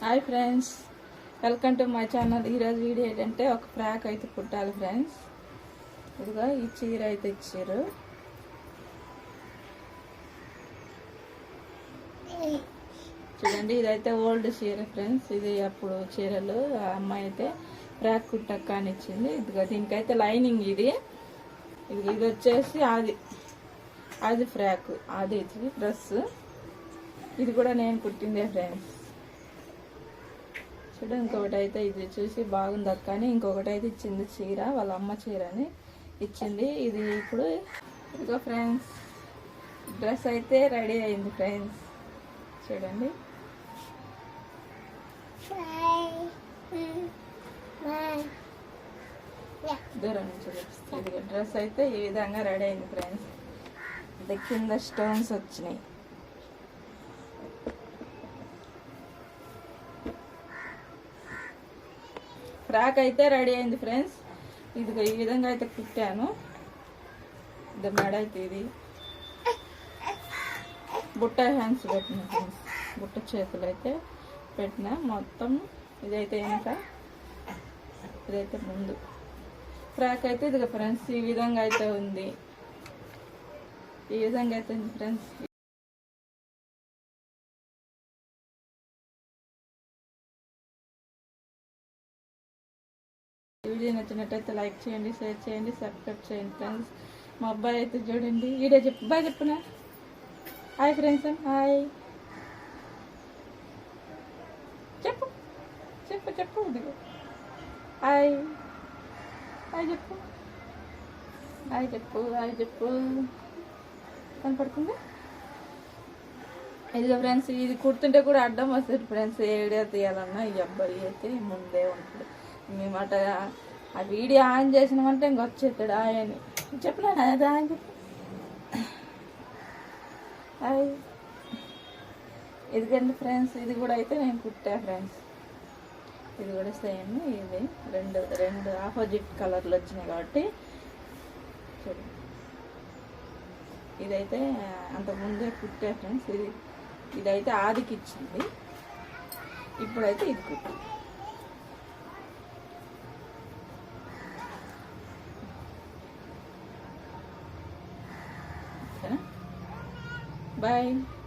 Hi friends, welcome to my channel. ఈరోజు video ఏంటంటే ఒక ఫ్రాక్ అయితే కుట్టాలి ఫ్రెండ్స్. ఇదిగో ఈ చీర అయితే ఇచ్చారు. చూడండి, ఇదైతే ఓల్డ్ చీర ఫ్రెండ్స్. ఇది అప్పుడు చీరలు ఆ అమ్మాయి అయితే ఫ్రాక్ కుట్టక్క అని ఇచ్చింది. ఇదిగో దీనికైతే లైనింగ్ ఇది వచ్చేసి అది ఫ్రాక్, అది డ్రెస్. ఇది కూడా నేను కుట్టిందే ఫ్రెండ్స్. చూడ ఇంకొకటి అయితే ఇది చూసి బాగుంది అక్క అని ఇంకొకటి అయితే ఇచ్చింది చీర, వాళ్ళ అమ్మ చీర అని ఇచ్చింది. ఇది ఇప్పుడు ఇదిగో ఫ్రెండ్స్, డ్రెస్ అయితే రెడీ అయింది ఫ్రెండ్స్. చూడండి, దూరం నుంచి చూపిస్తుంది. ఇది డ్రెస్ అయితే ఈ విధంగా రెడీ అయింది ఫ్రెండ్స్. ఇది కింద స్టోన్స్ వచ్చినాయి. ఫ్రాక్ అయితే రెడీ అయింది ఫ్రెండ్స్. ఇది ఈ విధంగా అయితే కుట్టాను. ఇది మెడ అయితే ఇది బుట్ట హ్యాండ్స్ పెట్టిన ఫ్రెండ్స్, బుట్ట చేతులు అయితే పెట్టిన మొత్తం. ఇదైతే వెనక, ఇదైతే ముందు. ఫ్రాక్ అయితే ఇది ఫ్రెండ్స్ ఈ విధంగా అయితే ఉంది. ఈ విధంగా అయితే ఉంది ఫ్రెండ్స్. వీడియో నచ్చినట్టయితే లైక్ చేయండి, షేర్ చేయండి, సబ్స్క్రైబ్ చేయండి ఫ్రెండ్స్. మా అబ్బాయి అయితే చూడండి, వీడియో బాయ్ చెప్పునా. హాయ్ ఫ్రెండ్స్, హాయ్ చెప్పు చెప్పు చెప్పు. హాయ్ హాయ్ చెప్పు, హాయ్ చెప్పు, హాయ్ చెప్పు. కనపడుతుంది. ఇదిగో ఫ్రెండ్స్, ఇది కుడుతుంటే కూడా అడ్డం వస్తుంది ఫ్రెండ్స్. ఏ వీడియో తీయాలన్నా ఈ అబ్బాయి అయితే ముందే ఉంటుంది. మేమట ఆ వీడియో ఆన్ చేసినామంటే ఇంకొచ్చేస్తాడు ఆయన. చెప్పినా అది ఆయన చెప్పు. ఇదిగండి ఫ్రెండ్స్, ఇది కూడా అయితే నేను కుట్టా ఫ్రెండ్స్. ఇది కూడా సేమ్. ఇది రెండు ఆపోజిట్ కలర్లు వచ్చినాయి కాబట్టి చూడండి. ఇదైతే అంతకుముందే కుట్టా ఫ్రెండ్స్. ఇదైతే ఆదికి ఇచ్చింది. ఇప్పుడైతే ఇది కుట్టా. Bye.